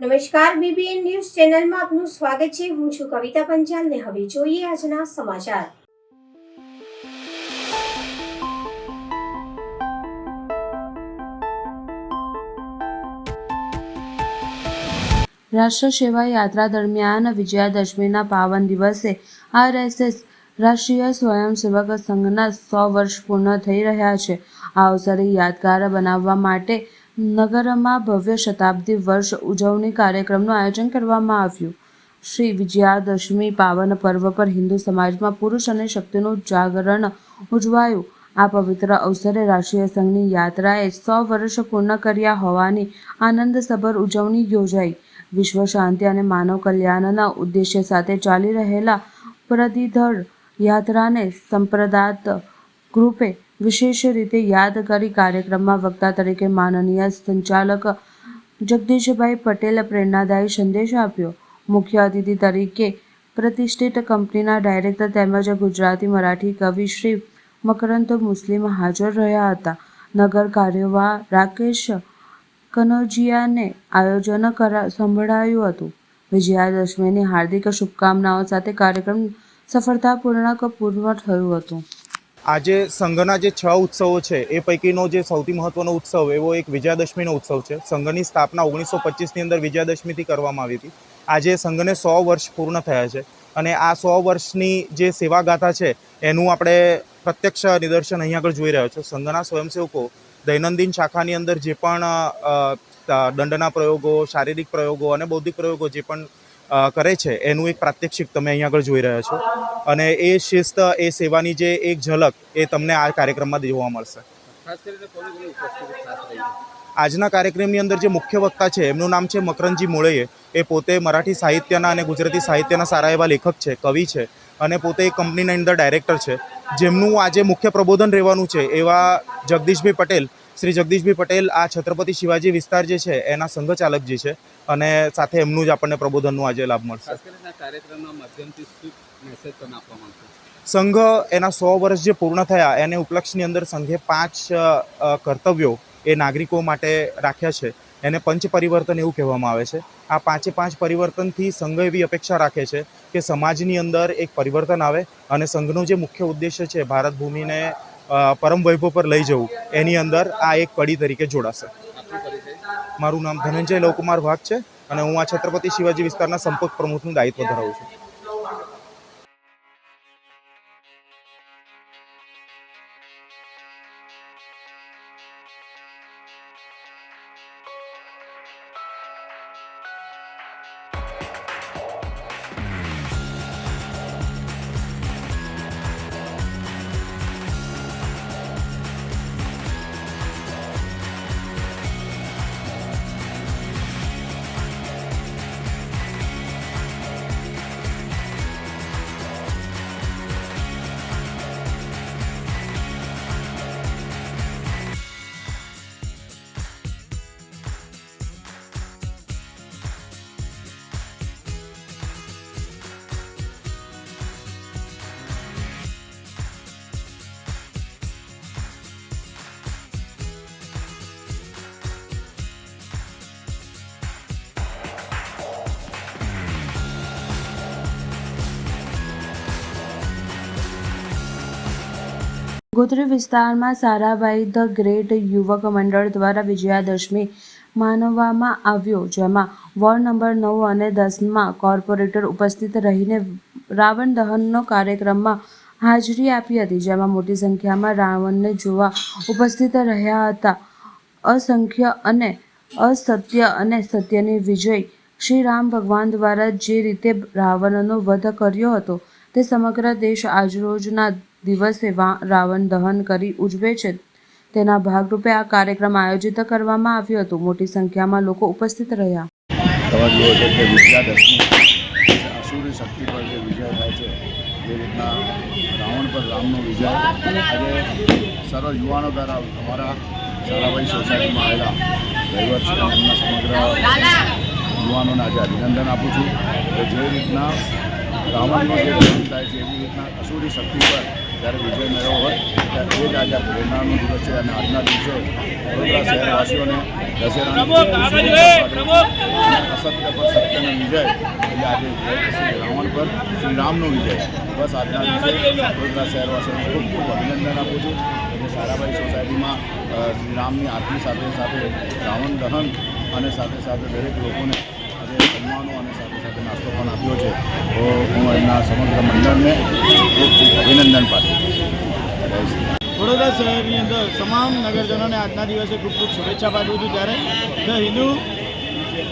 નમસ્કાર, BBN news ચેનલમાં આપનું સ્વાગત છે। હું છું કવિતા પંચાલ ને હવે જોઈએ આજના સમાચાર। રાષ્ટ્ર સેવા યાત્રા દરમિયાન વિજયાદશમીના પાવન દિવસે આરએસએસ રાષ્ટ્રીય સ્વયંસેવક સંઘના 100 વર્ષ પૂર્ણ થઈ રહ્યા છે। આ અવસરે યાદગાર બનાવવા માટે નગરમાં ભવ્ય શતાબ્દી વર્ષ ઉજવણી કાર્યક્રમનું આયોજન કરવામાં આવ્યું। શ્રી વિજયાદશમી પાવન પર્વ પર હિન્દુ સમાજમાં પુરુષ અને શક્તિનું જાગરણ ઉજવાયું। આ પવિત્ર અવસરે રાષ્ટ્રીય સંઘની યાત્રાએ 100 વર્ષ પૂર્ણ કર્યા હોવાની આનંદસભર ઉજવણી યોજાઈ। વિશ્વ શાંતિ અને માનવ કલ્યાણના ઉદ્દેશ્ય સાથે ચાલી રહેલા પ્રતિધર યાત્રાને સંપ્રદાત ગ્રુપે વિશેષ રીતે યાદ કરી કાર્યક્રમમાં વક્તા તરીકે માનનીય સંચાલક જગદીશભાઈ પટેલે પ્રેરણાદાયી સંદેશ આપ્યો। મુખ્ય અતિથિ તરીકે પ્રતિષ્ઠિત કંપનીના ડાયરેક્ટર તેમજ ગુજરાતી મરાઠી કવિ શ્રી મકરંદ મુસ્લિમ હાજર રહ્યા હતા। નગર કાર્યવાહ રાકેશ કનોજિયાને આયોજન સંભળાયું હતું। વિજયાદશમીની હાર્દિક શુભકામનાઓ સાથે કાર્યક્રમ સફળતાપૂર્વક પૂર્ણ થયું હતું। આજે સંઘના જે 6 ઉત્સવો છે એ પૈકીનો જે સૌથી મહત્વનો ઉત્સવ એવો એક વિજયાદશમીનો ઉત્સવ છે। સંઘની સ્થાપના 1925ની અંદર વિજયાદશમીથી કરવામાં આવી હતી। આજે સંઘને 100 વર્ષ પૂર્ણ થયા છે અને આ 100 વર્ષની જે સેવાગાથા છે એનું આપણે પ્રત્યક્ષ નિદર્શન અહીં આગળ જોઈ રહ્યા છો। સંઘના સ્વયંસેવકો દૈનંદિન શાખાની અંદર જે પણ દંડના પ્રયોગો, શારીરિક પ્રયોગો અને બૌદ્ધિક પ્રયોગો જે પણ કરે છે એનું એક પ્રાત્યક્ષિક તમે અહીં આગળ જોઈ રહ્યા છો અને એ શિસ્ત, એ સેવાની જે એક ઝલક એ તમને આ કાર્યક્રમમાં જોવા મળશે। આજના કાર્યક્રમની અંદર જે મુખ્ય વક્તા છે એમનું નામ છે મકરંદજી મોળૈયે। એ પોતે મરાઠી સાહિત્યના અને ગુજરાતી સાહિત્યના સારા એવા લેખક છે, કવિ છે અને પોતે એક કંપનીના અંદર ડાયરેક્ટર છે। જેમનું આજે મુખ્ય પ્રબોધન રહેવાનું છે એવા જગદીશભાઈ પટેલ, શ્રી જગદીશભાઈ પટેલ આ છત્રપતિ શિવાજી વિસ્તાર જે છે એના સંઘચાલકજી છે અને સાથે એમનું જ આપણને પ્રબોધનનું આજે લાભ મળશે। સંઘ એના 100 વર્ષ જે પૂર્ણ થયા એને ઉપલક્ષની અંદર સંઘે 5 કર્તવ્યો એ નાગરિકો માટે રાખ્યા છે। એને પંચ પરિવર્તન એવું કહેવામાં આવે છે। આ 5 પરિવર્તનથી સંઘ એવી અપેક્ષા રાખે છે કે સમાજની અંદર એક પરિવર્તન આવે અને સંઘનો જે મુખ્ય ઉદ્દેશ્ય છે ભારત ભૂમિને પરમ વૈભવ પર લઈ જવું એની અંદર આ એક કડી તરીકે જોડાશે। મારું નામ ધનંજય લવકુમાર વાઘ છે અને હું આ છત્રપતિ શિવાજી વિસ્તારના સંપર્ક પ્રમુખનું દાયિત્વ ધરાવું છું। ગોત્રી વિસ્તારમાં સારાભાઈ ધ ગ્રેટ યુવક મંડળ દ્વારા વિજયાદશમી માનવામાં આવ્યો, જેમાં વોર્ડ નંબર 9 અને 10માં કોર્પોરેટર ઉપસ્થિત રહીને રાવણ દહનનો કાર્યક્રમમાં હાજરી આપી હતી, જેમાં મોટી સંખ્યામાં રાવણને જોવા ઉપસ્થિત રહ્યા હતા। અસંખ્ય અને અસત્ય અને સત્યની વિજય શ્રી રામ ભગવાન દ્વારા જે રીતે રાવણનો વધ કર્યો હતો તે સમગ્ર દેશ આજરોજના દિવસે રાવણ દહન કરી ઉજવે છે। તેના ભાગરૂપે આ કાર્યક્રમ આયોજિત કરવામાં આવ્યો હતો। મોટી સંખ્યામાં લોકો ઉપસ્થિત રહ્યા। અસુરી શક્તિ પર જે વિજય થાય છે જે રીતના રાવણ પર રામનો વિજય આજે સર્વ યુવાનો દ્વારા અમારા સારાભાઈ સોસાયટીમાં આવેલા વહીવટ છે એમના સમગ્ર યુવાનોને આજે અભિનંદન આપું છું કે જે રીતના રાવણનો જે દહન થાય છે એવી રીતના અસુરી શક્તિ પર જ્યારે વિજય મેળવ્યો હોય ત્યારે એ જ આજે પ્રેરણાનો દિવસ છે. અને આજના દિવસે વડોદરા શહેરવાસીઓને અસત્ય પર સત્યનો વિજય એટલે આજે શ્રી રાવણ પર શ્રી રામનો વિજય. બસ આજના દિવસે વડોદરા શહેરવાસીઓને ખૂબ ખૂબ અભિનંદન આપું છું. એટલે સારાભાઈ સોસાયટીમાં શ્રી રામની આરતી સાથે સાથે રાવણ દહન અને સાથે સાથે દરેક લોકોને આજે સન્માનો અને સાથે સાથે નાસ્તો પણ આપ્યો છે. તો હું એમના સમગ્ર મંડળને ખૂબ ખૂબ અભિનંદન પાઠવું છું. જય શ્રી રામ. વડોદરા શહેરની અંદર તમામ નગરજનોને આજના દિવસે ખૂબ ખૂબ શુભેચ્છા પાઠવું છું. ત્યારે ધ હિન્દુ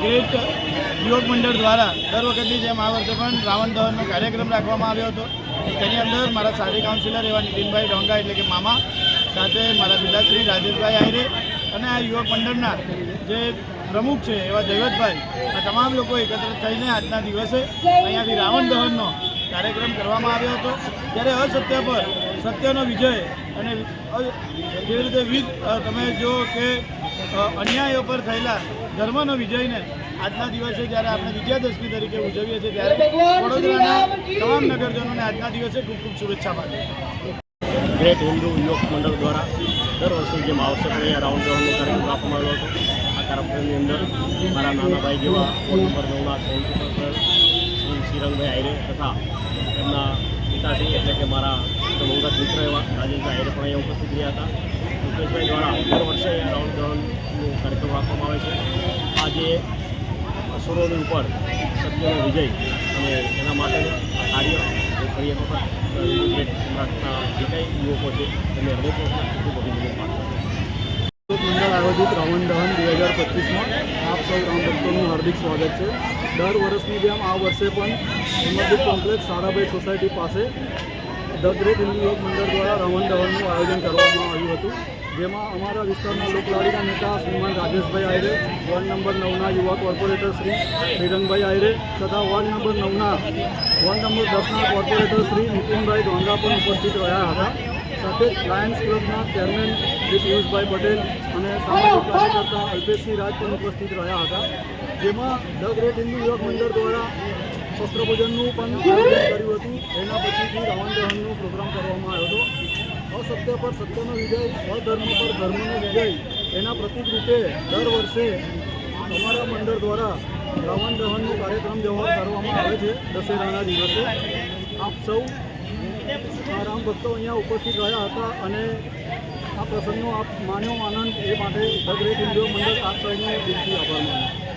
ગ્રેટ યુવક મંડળ દ્વારા દર વખતની જેમ આ વર્ષે પણ રાવણ દહનનો કાર્યક્રમ રાખવામાં આવ્યો હતો. તેની અંદર મારા સાથી કાઉન્સિલર એવા નીતિનભાઈ ડોંગા એટલે કે મામા, સાથે મારા પિતાશ્રી રાજેશભાઈ આહિરે અને આ યુવક મંડળના જે પ્રમુખ છે એવા જયવતભાઈ, આ તમામ લોકો એકત્ર થઈને આજના દિવસે અહીંયાથી રાવણ દહનનો કાર્યક્રમ કરવામાં આવ્યો હતો. જ્યારે અસત્ય પર સત્યનો વિજય અને જેવી રીતે તમે જો કે અન્યાયો પર થયેલા ધર્મનો વિજયને આજના દિવસે જ્યારે આપણે વિજયાદશમી તરીકે ઉજવીએ છીએ ત્યારે વડોદરાના તમામ નગરજનોને આજના દિવસે ખૂબ ખૂબ શુભેચ્છા પાઠવું. ગ્રેટ હિન્દુ યુવક મંડળ દ્વારા દર વર્ષની જેમ આ વર્ષે પણ અહીંયા રાવણ દહનનો કાર્યક્રમ રાખવામાં આવ્યો હતો. આ કાર્યક્રમની અંદર મારા નાના ભાઈ જેવા ward number 9ના councillor Shri Shrirangbhai Ahire તથા એમના પિતાશ્રી એટલે કે મારા અંગત મિત્ર એવા રાજેશભાઈ આહિરે પણ અહીંયા ઉપસ્થિત રહ્યા હતા. મુકેશભાઈ દ્વારા દર વર્ષે અહીંયા રાવણ દહનનો કાર્યક્રમ રાખવામાં આવે છે. આજે અસુરોની ઉપર સત્યનો વિજય અને એના માટેનું કાર્ય ફરી એક વખત ગ્રેટ સમ્રાટના જે કંઈ યુવકો છે એમને હૃદયપૂર્વક ખૂબ અભિનંદન પાઠવું. મંડળ આયોજિત રાવણ દહન 2025માં આપ સૌ રામ ભક્તોનું હાર્દિક સ્વાગત છે. દર વર્ષની જેમ આ વર્ષે પણ હિંમતદીપ કોમ્પ્લેક્સ સારાભાઈ સોસાયટી પાસે ધ ગ્રેટ હિન્દુ યુવક મંડળ દ્વારા રાવણ દહનનું આયોજન કરવામાં આવ્યું હતું. જેમાં અમારા વિસ્તારના લોકલાડીના નેતા શ્રીમાન રાજેશભાઈ આહિરે, વોર્ડ નંબર 9ના યુવા કોર્પોરેટર શ્રી શ્રીરંગભાઈ આહિરે તથા વોર્ડ નંબર 10ના કોર્પોરેટર શ્રી નીતિનભાઈ ડોંગા પણ ઉપસ્થિત રહ્યા હતા. સાથે જ લાયન્સ ક્લબના ચેરમેન શ્રી પિયુષભાઈ પટેલ અને સામાજિક કાર્યકર્તા અલ્પેશસિંહ રાજ પણ ઉપસ્થિત રહ્યા હતા. જેમાં ધ ગ્રેટ હિન્દુ યુવક મંડળ દ્વારા શસ્ત્રપૂજનનું પણ આયોજન કર્યું હતું. એના પછીથી રાવણ દહનનો પ્રોગ્રામ કરવામાં આવ્યો હતો. અસત્ય પર સત્યનો વિજય, અધર્મ પર ધર્મનો વિજય એના પ્રતીક રૂપે દર વર્ષે અમારા મંડળ દ્વારા રાવણ દહનનો કાર્યક્રમ કરવામાં આવે છે દશેરાના દિવસે. આપ સૌ રામ ભક્તો અહીંયા ઉપસ્થિત રહ્યા હતા અને આ પ્રસંગનો આપ માન્યો આનંદ એ માટે ધ ગ્રેટ હિન્દુ મંડળ આપ સૌનો દિલથી આભાર માનું.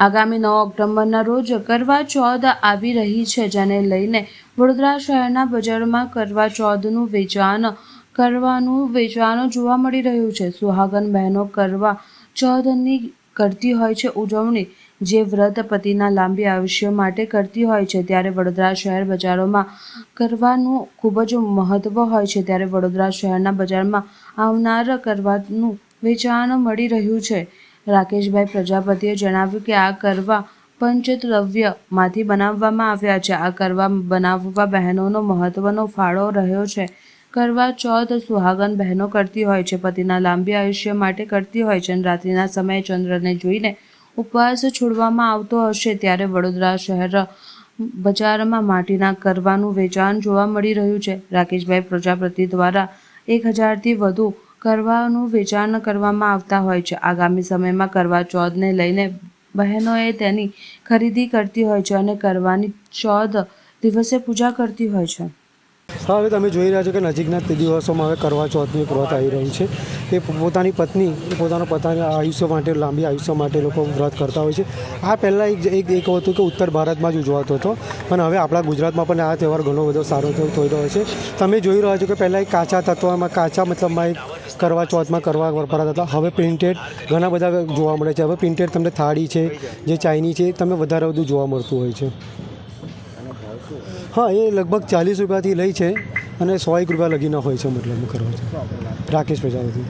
આગામી 9 ઓક્ટોબરના રોજ કરવા ચોથ આવી રહી છે, જેને લઈને વડોદરા શહેરના બજારમાં કરવા ચોથનું વેચાણ જોવા મળી રહ્યું છે. સુહાગન બહેનો કરવા ચોથની કરતી હોય છે ઉજવણી. જે વ્રત પતિના લાંબી આયુષ્ય માટે કરતી હોય છે, ત્યારે વડોદરા શહેર બજારોમાં કરવાનું ખૂબ જ મહત્વ હોય છે. ત્યારે વડોદરા શહેરના બજારમાં આવનાર કરવાનું વેચાણ મળી રહ્યું છે. રાકેશભાઈ પ્રજાપતિએ જણાવ્યું કે આ કરવા પંચદ્રવ્યમાંથી બનાવવામાં આવ્યા છે. આ કરવા બનાવવા બહેનોનો મહત્વનો ફાળો રહ્યો છે. કરવા ચોથ સુહાગન બહેનો કરતી હોય છે, પતિના લાંબી આયુષ્ય માટે કરતી હોય છે અને રાત્રિના સમયે ચંદ્રને જોઈને ઉપવાસ છોડવામાં આવતો હશે. ત્યારે વડોદરા શહેર બજારમાં માટીના કરવાનું વેચાણ જોવા મળી રહ્યું છે. રાકેશભાઈ પ્રજાપતિ દ્વારા 1000થી વધુ કરવાનું વેચાણ કરવામાં આવતા હોય છે. આગામી સમયમાં કરવા ચોથને લઈને બહેનોએ તેની ખરીદી કરતી હોય છે અને કરવાની ચોથ દિવસે પૂજા કરતી હોય છે. હા, હવે તમે જોઈ રહ્યા છો કે નજીકના દિવસોમાં હવે કરવા ચોથની એક વ્રત આવી રહી છે. એ પોતાની પત્ની પોતાના આયુષ્ય માટે, લાંબી આયુષ્ય માટે લોકો વ્રત કરતા હોય છે. આ પહેલાં એક હતું કે ઉત્તર ભારતમાં જ ઉજવાતો હતો, પણ હવે આપણા ગુજરાતમાં પણ આ તહેવાર ઘણો બધો સારો થઈ રહ્યો છે. તમે જોઈ રહ્યા છો કે પહેલાં એક કાચા તત્વમાં, કાચા મતલબમાં એક કરવા ચોથમાં કરવા વપરાતા હતા. હવે પ્રિન્ટેડ ઘણા બધા જોવા મળે છે. હવે પ્રિન્ટેડ તમને થાળી છે, જે ચાઇની છે, તમને વધારે બધું જોવા મળતું હોય છે. હા, એ લગભગ 40 રૂપિયાથી લઈ છે અને 100 રૂપિયા લગીના હોય છે. મતલબ કરવા છે. રાકેશ પ્રજાપતિ.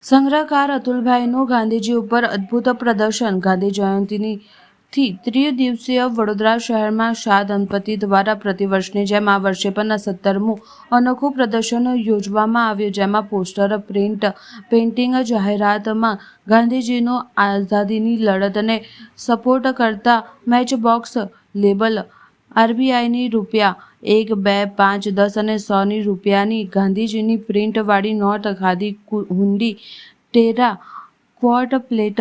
સંગ્રહકાર અતુલભાઈનું ગાંધીજી ઉપર અદ્ભુત પ્રદર્શન. ગાંધી જયંતિથી ત્રિદિવસીય વડોદરા શહેરમાં શાહ દંપતી દ્વારા પ્રતિવર્ષની જેમ આ વર્ષે પણ 17મું અનોખું પ્રદર્શન યોજવામાં આવ્યું, જેમાં પોસ્ટર, પ્રિન્ટ, પેઇન્ટિંગ, જાહેરાતમાં ગાંધીજીનો આઝાદીની લડતને સપોર્ટ કરતા મેચબોક્સ, લેબલ, આરબીઆઈની ₹1, 2, 5, 10 અને 100 રૂપિયાની ગાંધીજીની પ્રિન્ટવાળી નોટ, ખાદી હુંડી, ટેરા ક્વોટ પ્લેટ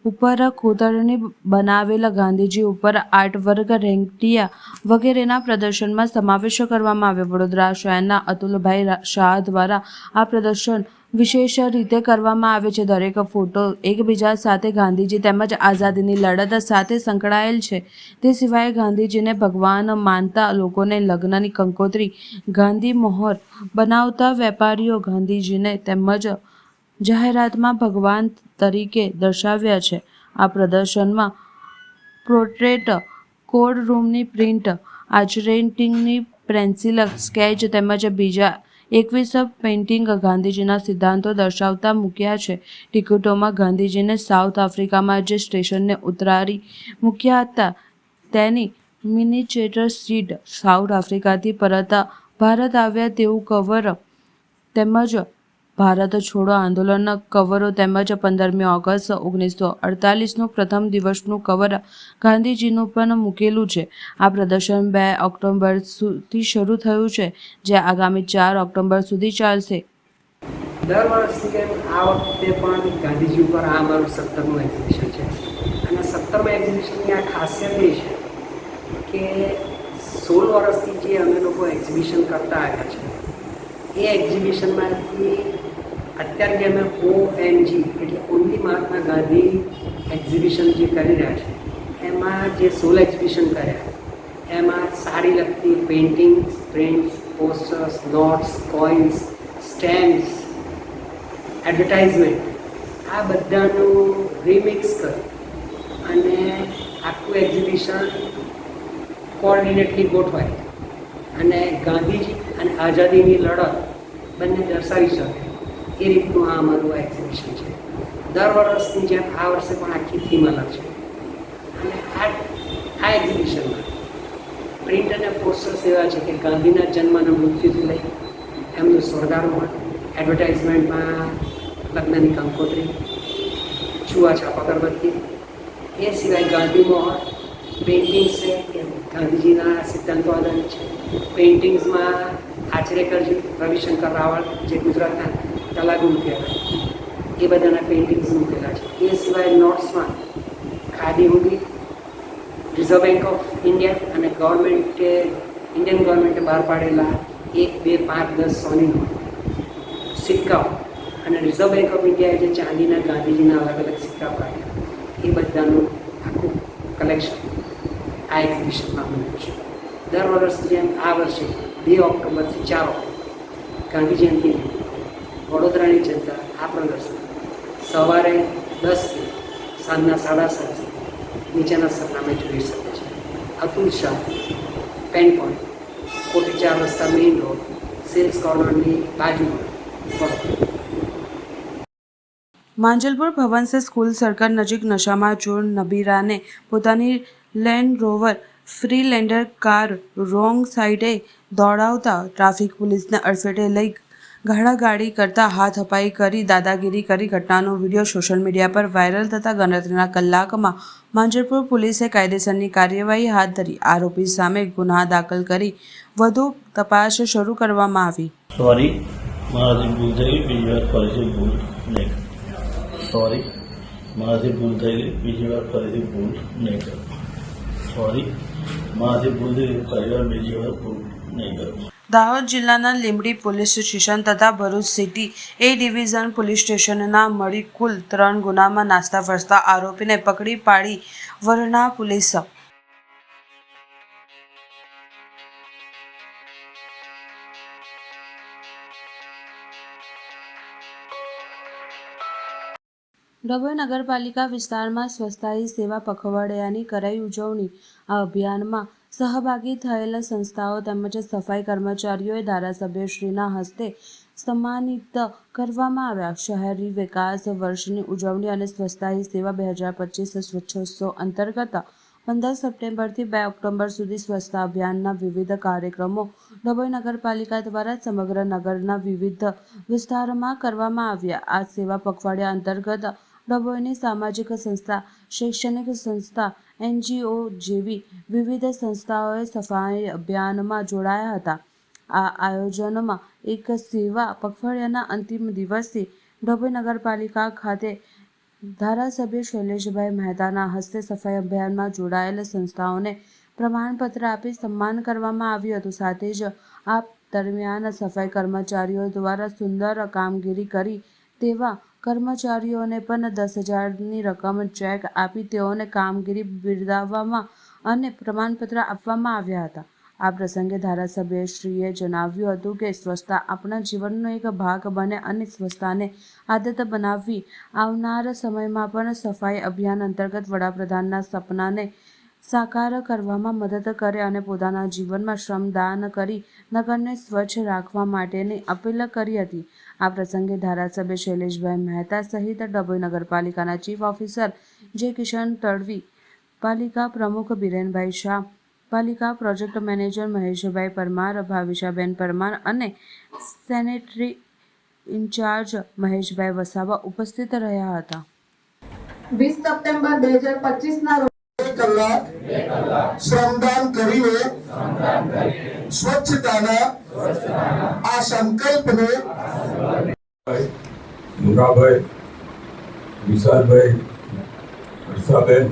ઉપર કોતરણી બનાવેલ ગાંધીજી ઉપર આર્ટવર્ક, રેંગટિયા વગેરેના પ્રદર્શનમાં સમાવેશ કરવામાં આવ્યો. વડોદરા શહેરના અતુલભાઈ શાહ દ્વારા આ પ્રદર્શન વિશેષ રીતે કરવામાં આવે છે. દરેક ફોટો એકબીજા સાથે ગાંધીજી તેમજ આઝાદીની લડત સાથે સંકળાયેલ છે. તે સિવાય ગાંધીજીને ભગવાન માનતા લોકોને લગ્નની કંકોત્રી, ગાંધી મહોર બનાવતા વેપારીઓ ગાંધીજીને તેમજ જાહેરાતમાં ભગવાન તરીકે દર્શાવ્યા છે. આ પ્રદર્શનમાં પોર્ટ્રેટ, કોડ રૂમની પ્રિન્ટ, આર્ચરેટિંગની પેન્સિલ સ્કેચ તેમજ બીજા 21 પેઇન્ટિંગ ગાંધીજીના સિદ્ધાંતો દર્શાવતા મૂક્યા છે. ટિકિટોમાં ગાંધીજીને સાઉથ આફ્રિકામાં જે સ્ટેશને ઉતારી મૂક્યા હતા તેની મિનિચેચર શીટ, સાઉથ આફ્રિકાથી પરત ભારત આવ્યા તેવું કવર તેમજ ભારત છોડો આંદોલનના કવરો તેમજ 15મી ઓગસ્ટ 1948નું પ્રથમ દિવસનું કવર ગાંધીજીનું પણ મૂકેલું છે. આ પ્રદર્શન 2 ઓક્ટોબરથી શરૂ થયું છે, જે આગામી 4 ઓક્ટોબર સુધી ચાલશે. દર વર્ષની જેમ આ વખતે પણ ગાંધીજી ઉપર આ અમારું 17મું એક્ઝિબિશન છે અને 17મા એક્ઝિબિશનની આ ખાસિયત એ છે કે 16 વર્ષથી જે અમે લોકો એક્ઝિબિશન કરતા આવ્યા છે એ એક્ઝિબિશનમાંથી અત્યારે જે અમે OMG એટલે ઓનલી મહાત્મા ગાંધી એક્ઝિબિશન જે કરી રહ્યા છે એમાં જે 16 એક્ઝિબિશન કર્યા એમાં સાડી લગતી paintings, prints, posters, notes, coins, stamps advertisement આ બધાનું રિમિક્સ કરી અને આખું એક્ઝિબિશન કોઓર્ડિનેટલી ગોઠવાય અને ગાંધીજી અને આઝાદીની લડત બંને દર્શાવી શકે એ રીતનું આ અમારું આ એક્ઝિબિશન છે. દર વર્ષની જેમ આ વર્ષે પણ આખી થીમ અલગ છે અને આ એક્ઝિબિશનમાં પ્રિન્ટ અને પોસ્ટર્સ એવા છે કે ગાંધીના જન્મ અને મૃત્યુથી લઈ એમનું સ્વર્ગારોહણ, એડવર્ટાઇઝમેન્ટમાં લગ્નની કંકોત્રી, છૂવાછાપ અગરબત્તી, એ સિવાય ગાંધી મોહર પેઇન્ટિંગ્સ છે એ ગાંધીજીના સિદ્ધાંતો આધારિત છે. પેઇન્ટિંગ્સમાં આચરેકરજી, રવિશંકર રાવળ જે ગુજરાતના કલાગુરુ કહેવાય એ બધાના પેઇન્ટિંગ્સ મૂકેલા છે. એ સિવાય નોટ્સમાં ખાદી હુડી, રિઝર્વ બેંક ઓફ ઇન્ડિયા અને ઇન્ડિયન ગવર્મેન્ટે બહાર પાડેલા 1, 2, 5, 10, 100ની નોટ, સિક્કાઓ અને રિઝર્વ બેંક ઓફ ઇન્ડિયાએ જે ચાંદીના ગાંધીજીના અલગ અલગ સિક્કા પાડ્યા એ બધાનું આખું કલેક્શન આ એક્ઝિબિશનમાં મૂક્યું છે. દર વર્ષની જેમ આ વર્ષે 2 ઓક્ટોબરથી 4 ઓક્ટોબર ગાંધી જયંતિ વડોદરાની જનતા આ પ્રદર્શન સવારે 10થી સાંજના 7:30 નીચેના સરનામે જોઈ શકે છે. અતુલ શાહ, પેન પોઈન્ટ, કોટી 4 રસ્તા, મેઇન રોડ, સેલ્સ કોર્નરની બાજુમાં વડોદરા. માંજલપુર ભવનસે સ્કૂલ સર્કલ નજીક નશામાં ચોર નબીરાને પોતાની લેન્ડ રોવર ફ્રીલેન્ડર કાર રોંગ સાઈડે દોડાવતા ટ્રાફિક પોલીસને અડફેટે લઈ ગાળાગાળી કરતા હાથાપાઈ કરી દાદાગીરી કરી ઘટનાનો વિડીયો સોશિયલ મીડિયા પર વાયરલ થતાં ગણતરીના કલાકમાં માંજલપુર પોલીસે કાયદેસરની કાર્યવાહી હાથ ધરી આરોપી સામે ગુન્હા દાખલ કરી વધુ તપાસ શરૂ કરવામાં આવી. સોરી, મારાથી ભૂલ થઈ ગઈ, બીજી વાર ફરીથી ભૂલ નહીં. સોરી, મારાથી ભૂલ થઈ ગઈ, બીજી વાર ફરીથી ભૂલ નહીં કરું. સોરી, મારાથી ભૂલ થઈ ગઈ, ફરી વાર બીજી વાર ભૂલ નહીં કરું. દાહોદ જિલ્લાના લીંબડી પોલીસ સ્ટેશન તથા ભરૂચ સિટી એ ડિવિઝન પોલીસ સ્ટેશનના મળી કુલ 3 ગુનામાં નાસ્તા ફરતા આરોપીને પકડી પાડી વરણા પોલીસ ડભોઈ નગરપાલિકા વિસ્તારમાં સ્વચ્છતા સેવા પખવાડિયાની કરાઈ ઉજવણી. આ અભિયાનમાં સહભાગી થયેલ સંસ્થાઓ તેમજ સફાઈ કર્મચારીઓએ ધારાસભ્યશ્રીના હસ્તે સન્માનિત કરવામાં આવ્યા. શહેરી વિકાસ વર્ષની ઉજવણી અને સ્વચ્છતા સેવા 2025 સ્વચ્છોત્સવ અંતર્ગત 15 સપ્ટેમ્બરથી 2 ઓક્ટોબર સુધી સ્વચ્છતા અભિયાનના વિવિધ કાર્યક્રમો ડભોઈ નગરપાલિકા દ્વારા સમગ્ર નગરના વિવિધ વિસ્તારોમાં કરવામાં આવ્યા. આ સેવા પખવાડિયા અંતર્ગત ડભોઈની સામાજિક સંસ્થા, શૈક્ષણિક સંસ્થા, NGO જેવી વિવિધ સંસ્થાઓએ સફાઈ અભિયાનમાં જોડાયા હતા. આ આયોજનમાં એક સેવા પખવાડિયાના અંતિમ દિવસે ડભોઈ નગરપાલિકા ખાતે ધારાસભ્ય શૈલેષભાઈ મહેતાના હસ્તે સફાઈ અભિયાનમાં જોડાયેલ સંસ્થાઓને પ્રમાણપત્ર આપી સન્માન કરવામાં આવ્યું હતું. સાથે જ આ દરમિયાન સફાઈ કર્મચારીઓ દ્વારા સુંદર કામગીરી કરી તેવા કર્મચારીઓને પણ 10,000ની રકમ ચેક આપી તેઓને કામગીરી બિરદાવવામાં અને પ્રમાણપત્ર આપવામાં આવ્યા હતા. આ પ્રસંગે ધારાસભ્યશ્રીએ જણાવ્યું હતું કે સ્વચ્છતા આપણા જીવનનો એક ભાગ બને અને સ્વચ્છતાને આદત બનાવવી આવનાર સમયમાં પણ સફાઈ અભિયાન અંતર્ગત વડાપ્રધાનના સપનાને સાકાર કરવામાં મદદ કરે અને પોતાના જીવનમાં શ્રમદાન કરી નગરને સ્વચ્છ રાખવા માટેની અપીલ કરી હતી. આ પ્રસંગે ધારાસભ્ય શૈલેષભાઈ મહેતા સહિત ડભોઈ નગરપાલિકાના ચીફ ઓફિસર જે કિશન તડવી, પાલિકા પ્રમુખ બિરેનભાઈ શાહ, પાલિકા પ્રોજેક્ટ મેનેજર મહેશભાઈ પરમાર, ભાવિશાબેન પરમાર અને સેનેટરી ઇન્ચાર્જ મહેશભાઈ વસાવા ઉપસ્થિત રહ્યા હતા. 20 સપ્ટેમ્બર 2025ના રોજ 2 કલાક શ્રમદાન કરીને સ્વચ્છતાના આ સંકલ્પને મુરાભાઈ, વિશાલભાઈ, હર્ષાબેન,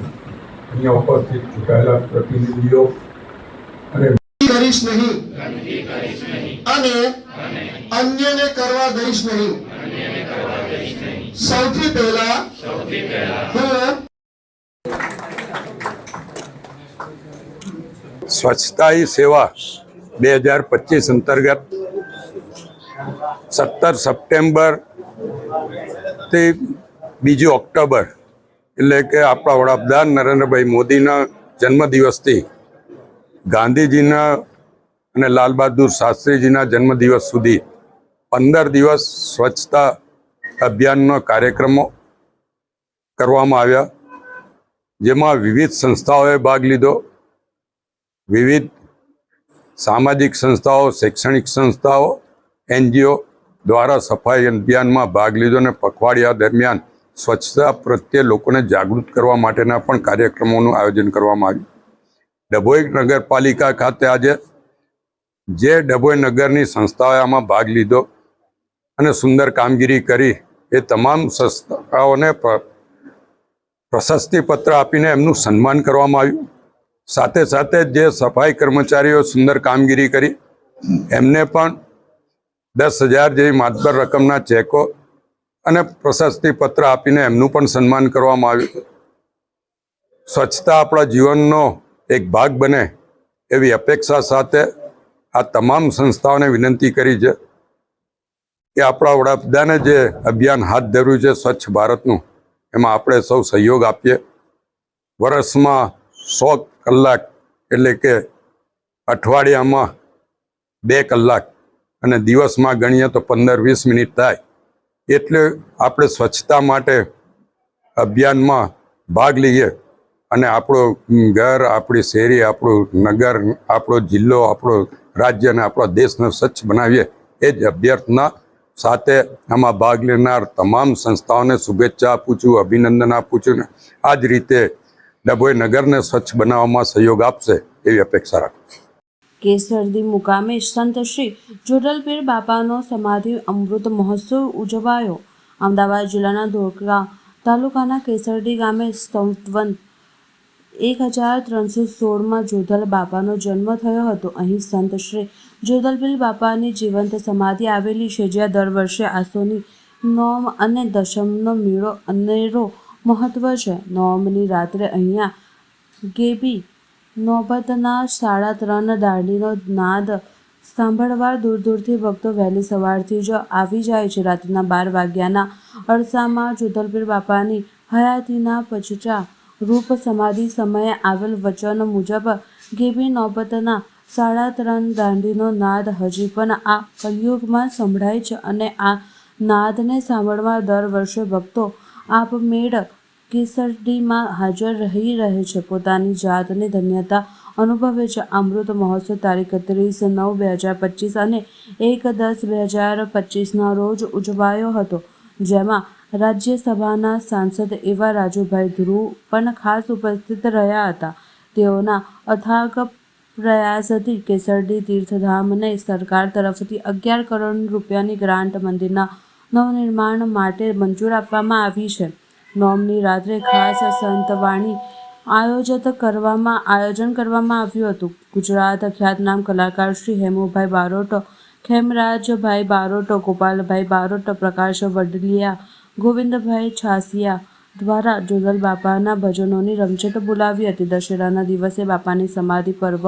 અહીંયા ઉપસ્થિત ચૂંટાયેલા પ્રતિનિધિઓ અને કરીશ નહીં અને અન્યને કરવા દઈશ નહીં. સૌથી પહેલા હું સ્વચ્છતા હી સેવા 2025 અંતર્ગત 17 સપ્ટેમ્બર તે 2 ઓક્ટોબર એટલે કે આપણા વડાપ્રધાન નરેન્દ્રભાઈ મોદીના જન્મદિવસથી ગાંધીજીના અને લાલ બહાદુર શાસ્ત્રીજીના જન્મદિવસ સુધી 15 દિવસ સ્વચ્છતા અભિયાનનો કાર્યક્રમો કરવામાં આવ્યા, જેમાં વિવિધ સંસ્થાઓએ ભાગ લીધો. વિવિધ સામાજિક સંસ્થાઓ, શૈક્ષણિક સંસ્થાઓ, NGO દ્વારા સફાઈ અભિયાનમાં ભાગ લીધો અને પખવાડિયા દરમિયાન સ્વચ્છતા પ્રત્યે લોકોને જાગૃત કરવા માટેના પણ કાર્યક્રમોનું આયોજન કરવામાં આવ્યું. ડભોઈ નગરપાલિકા ખાતે આજે જે ડભોઈ નગરની સંસ્થાઓએ આમાં ભાગ લીધો અને સુંદર કામગીરી કરી, એ તમામ સંસ્થાઓને પ્રશસ્તિપત્ર આપીને એમનું સન્માન કરવામાં આવ્યું. સાથે સાથે જે સફાઈ કર્મચારીઓ સુંદર કામગીરી કરી એમને પણ 10,000 જેવી માતબર રકમના ચેકો અને પ્રશસ્તિપત્ર આપીને એમનું પણ સન્માન કરવામાં આવ્યું. સ્વચ્છતા આપણા જીવનનો એક ભાગ બને એવી અપેક્ષા સાથે આ તમામ સંસ્થાઓને વિનંતી કરી છે કે આપણા વડાપ્રધાને જે અભિયાન હાથ ધર્યું છે સ્વચ્છ ભારતનું, એમાં આપણે સૌ સહયોગ આપીએ. વર્ષમાં 100 કલાક એટલે કે અઠવાડિયામાં 2 કલાક અને દિવસમાં ગણીએ તો 15-20 મિનિટ થાય, એટલે આપણે સ્વચ્છતા માટે અભિયાનમાં ભાગ લઈએ અને આપણું ઘર, આપણી શેરી, આપણું નગર, આપણો જિલ્લો, આપણો રાજ્ય અને આપણો દેશને સ્વચ્છ બનાવીએ. એ જ અભ્યર્થના સાથે આમાં ભાગ લેનાર તમામ સંસ્થાઓને શુભેચ્છા આપું છું, અભિનંદન આપું છું ને આ જ રીતે ડભોઈ નગરને સ્વચ્છ બનાવવામાં સહયોગ આપશે એવી અપેક્ષા રાખું છું. કેસરડી મુકામે સંત શ્રી જોડલપીર બાપાનો સમાધિ અમૃત મહોત્સવ ઉજવાયો. અમદાવાદ જિલ્લાના ધોળકા તાલુકાના કેસરડી ગામે સંવત 1316માં જોધલ બાપાનો જન્મ થયો હતો. અહીં સંત શ્રી જોધલપીર બાપાની જીવંત સમાધિ આવેલી છે, જ્યાં દર વર્ષે આસોની નોમ અને દશમનો મેળો અનેરો મહત્વ છે. નોમની રાત્રે અહીંયા ગેબી નોબતના 3.5 દાંડીનો નાદ સાંભળવા દૂર દૂરથી ભક્તો વહેલી સવારથી જ આવી જાય છે. રાત્રિના 12 વાગ્યાના અરસામાં જોધલપીર બાપાની હયાતીના 50 રૂપ સમાધિ સમયે આવેલ વચન મુજબ ગેબી નોબતના 3.5 દાંડીનો નાદ હજી પણ આ કલયુગમાં સંભળાય છે અને આ નાદને સાંભળવા દર વર્ષે ભક્તો આપમેળ કેસરડીમાં હાજર રહે છે, પોતાની જાતની ધન્યતા અનુભવે છે. અમૃત મહોત્સવ તારીખ 30/9/2025 અને 1/10/2025ના રોજ ઉજવાયો હતો, જેમાં રાજ્યસભાના સાંસદ એવા રાજુભાઈ ધ્રુવ પણ ખાસ ઉપસ્થિત રહ્યા હતા. તેઓના અથાગ પ્રયાસથી કેસરડી તીર્થધામને સરકાર તરફથી 11 કરોડ રૂપિયાની ગ્રાન્ટ મંદિરના નવનિર્માણ માટે મંજૂર આપવામાં આવી છે. નોમની રાત્રે ખાસ સંતવાણી આયોજન કરવામાં આવ્યું હતું. ગુજરાત ખ્યાતનામ કલાકાર શ્રી હેમુભાઈ બારોટ, ખેમરાજભાઈ બારોટ, ગોપાલભાઈ બારોટ, પ્રકાશ વડલિયા, ગોવિંદભાઈ છાસિયા દ્વારા જોધલ બાપાના ભજનોની રમઝટ બોલાવી હતી. દશેરાના દિવસે બાપાની સમાધિ પર્વ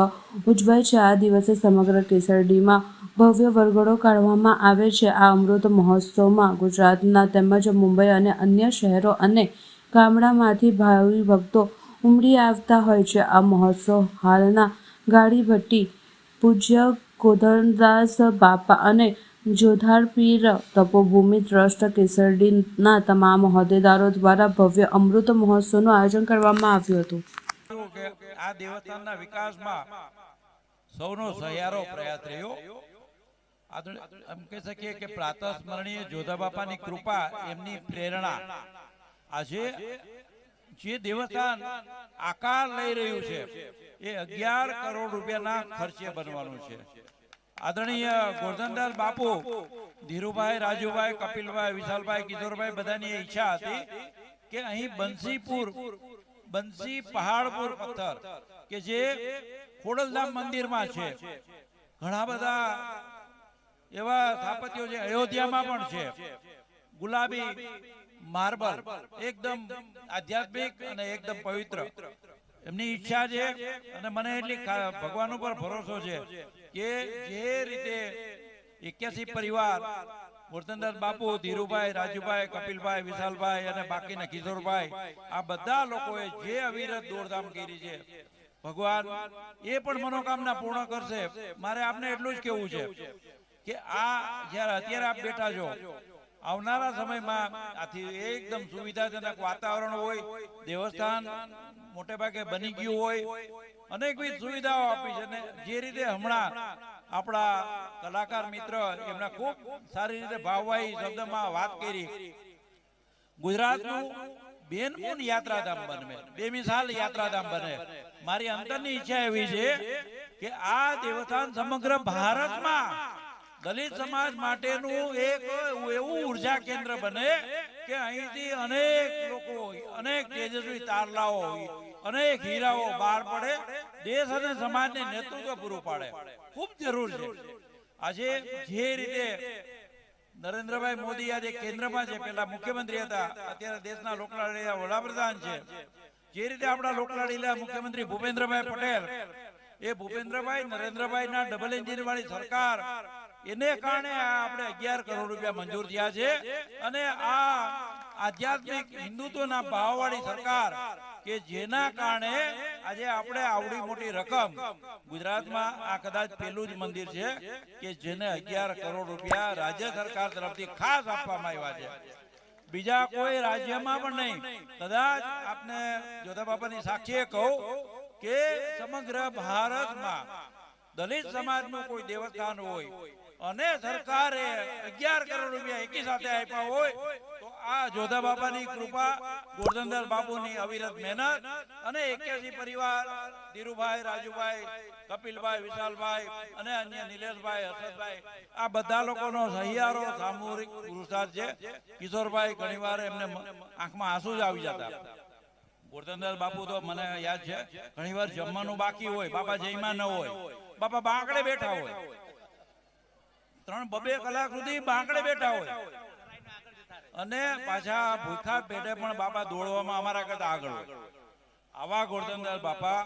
ઉજવાય છે. આ દિવસે સમગ્ર કેસરડીમાં ભવ્ય વરઘોડો કાઢવામાં આવે છે. આ અમૃત મહોત્સવમાં ગુજરાતના તેમજ મુંબઈ અને અન્ય શહેરો અને ગામડામાંથી ભાવિ ભક્તો ઉમટી આવતા હોય છે. આ મહોત્સવ હાલના ગાડીભટ્ટી પૂજ્ય ગોધનદાસ બાપા અને જોધારપીર તપોભૂમિ ટ્રસ્ટ કેસરડીના તમામ હોદ્દેદારો દ્વારા ભવ્ય અમૃત મહોત્સવનું આયોજન કરવામાં આવ્યું હતું. આ દેવસ્થાનના વિકાસમાં સૌનો સહિયારો પ્રયાસ રહ્યો. એમ કહી શકીએ કે પ્રાતઃ સ્મરણીય જોધા બાપાની કૃપા, એમની પ્રેરણા આજે જે દેવસ્થાન આકાર લઈ રહ્યું છે એ 11 કરોડ રૂપિયાના ખર્ચે બનવાનું છે. આદરણીય ગોરધનદાસ બાપુ, ધીરુભાઈ, રાજુભાઈ, કપિલભાઈ, વિશાલભાઈ, કિશોરભાઈ બધાની ઈચ્છા હતી કે અહીં બંસી પહાડપુર પથ્થર કે જે ખોડલધામ મંદિરમાં છે, ઘણા બધા એવા સ્થાપત્યો છે, અયોધ્યામાં પણ છે, ગુલાબી માર્બલ, એકદમ આધ્યાત્મિક અને એકદમ પવિત્ર એમની ઈચ્છા છે. અને મને એટલી ભગવાન ઉપર ભરોસો છે કે જે રીતે 81 પરિવાર ગોરધનદાસ બાપુ, ધીરુભાઈ, રાજુભાઈ, કપિલભાઈ, વિશાલભાઈ અને બાકીના કિશોરભાઈ, આ બધા લોકોએ જે અવિરત દોડધામ કરી છે, ભગવાન એ પણ મનોકામના પૂર્ણ કરશે. મારે આપને એટલું જ કહેવું છે કે આ જ્યારે અત્યારે આપ બેઠા છો, આવનારા સમયમાં આથી એકદમ સુવિધાજનક વાતાવરણ હોય, દેવસ્થાન મોટે ભાગે બની ગયું હોય, અનેકવિધ સુવિધાઓ આપી છે. અને જે રીતે હમણાં આપણા કલાકાર મિત્ર એમણે ખૂબ સારી રીતે ભાવવાહી શબ્દમાં વાત કરી, ગુજરાતનું બેનમૂન યાત્રાધામ બને, બેમિસાલ યાત્રાધામ બને. મારી અંતરની ઈચ્છા એવી છે કે આ દેવસ્થાન સમગ્ર ભારતમાં દલિત સમાજ માટેનું એક એવું ઉર્જા કેન્દ્ર બને કે અહીંથી અનેક લોકો, અનેક તેજસ્વી તારલાઓ, અનેક હીરાઓ બહાર પડે, દેશ અને સમાજને નેતૃત્વ પૂરું પાડે. ખૂબ જરૂર છે. આજે જે રીતે નરેન્દ્રભાઈ મોદી આજે કેન્દ્રમાં છે, પેલા મુખ્યમંત્રી હતા, અત્યારે દેશના લોકલાડીલા વડાપ્રધાન છે. જે રીતે આપણા લોકલાડીલા મુખ્યમંત્રી ભૂપેન્દ્રભાઈ પટેલ, એ ભૂપેન્દ્રભાઈ નરેન્દ્રભાઈના ડબલ એન્જિન વાળી સરકાર, એને કારણે આપણે 11 કરોડ રૂપિયા મંજૂર થયા છે. અને આ આધ્યાત્મિક હિન્દુત્વના ભાવવાળી સરકાર કે જેના કારણે આજે આપણે આવડી મોટી રકમ, ગુજરાતમાં આ કદાચ પહેલું જ મંદિર છે કે જેને 11 કરોડ રૂપિયા રાજ્ય સરકાર તરફથી ખાસ આપવામાં આવ્યા છે. બીજા કોઈ રાજ્યમાં પણ નહીં. કદાચ આપને જોધા બાપાની સાક્ષીએ કહું કે સમગ્ર ભારતમાં દલિત સમાજનું કોઈ દેવસ્થાન હોય અને સરકારે 11 કરોડ રૂપિયા એકી સાથે આપ્યા હોય તો આ જોધા બાપાની કૃપા, ગોરધનદાસ બાપુની અવિરત મહેનત અને 81 પરિવાર, ધીરુભાઈ, રાજુભાઈ, કપિલભાઈ, વિશાલભાઈ અને અન્ય નિલેશભાઈ, હર્ષદભાઈ, આ બધા લોકોનો સહિયારો સામૂહિક પુરુષાર્થ છે. કિશોરભાઈ ઘણીવાર એમને આંખમાં આંસુ જ આવી જતા. ગોરધનદાસ બાપુ તો મને યાદ છે, ઘણીવાર જમવાનું બાકી હોય, બાપા જઈમાં ન હોય, બાપા બાંકડે બેઠા હોય, 3-2 કલાક સુધી બાંકડે બેઠા હોય અને પાછા ભૂખા પેટે પણ બાપા દોડવામાં અમારા કરતા આગળ હોય. આવા ગોરધનદાસ બાપા,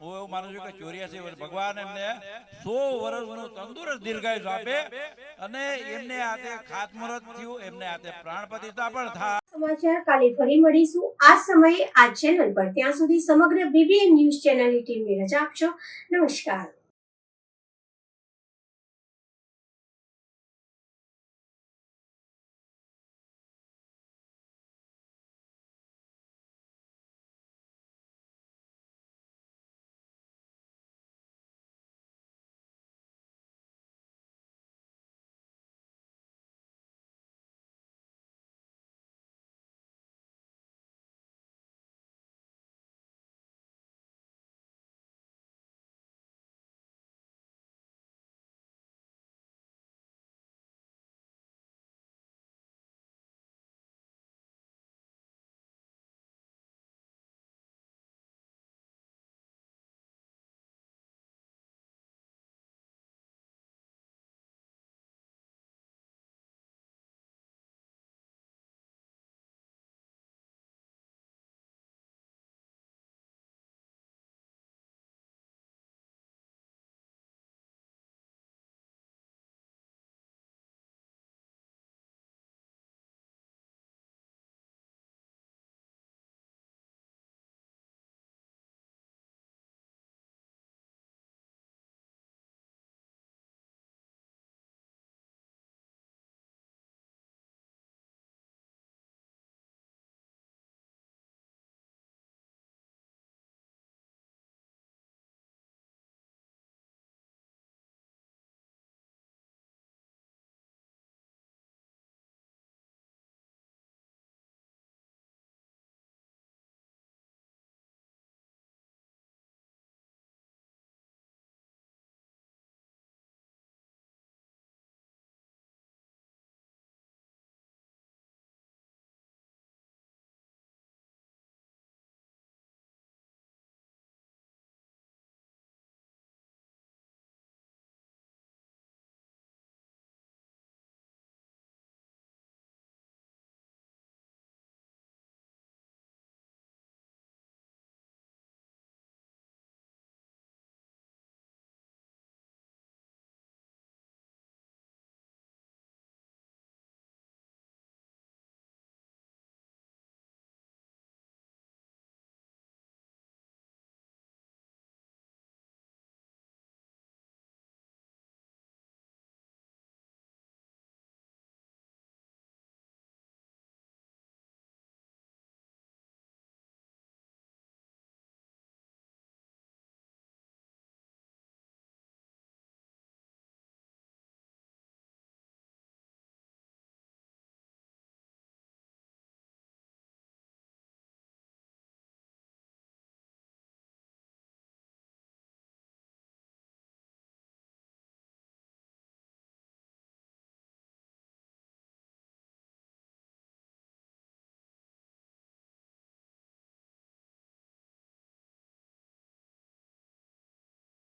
હું એવું માનું છું કે 84 વર્ષ, ભગવાન એમને 100 વર્ષનું તંદુરસ્ત દીર્ઘાયુષ આપે અને એમને હાથે ખાતમુહૂર્ત થયું, એમને હાથે પ્રાણ પ્રતિષ્ઠા પણ થાય. સમાચાર કાલે ફરી મળીશું આ સમયે આ ચેનલ પર. ત્યાં સુધી સમગ્ર BBN ન્યૂઝ ચેનલની ટીમને રજા આપશો. નમસ્કાર.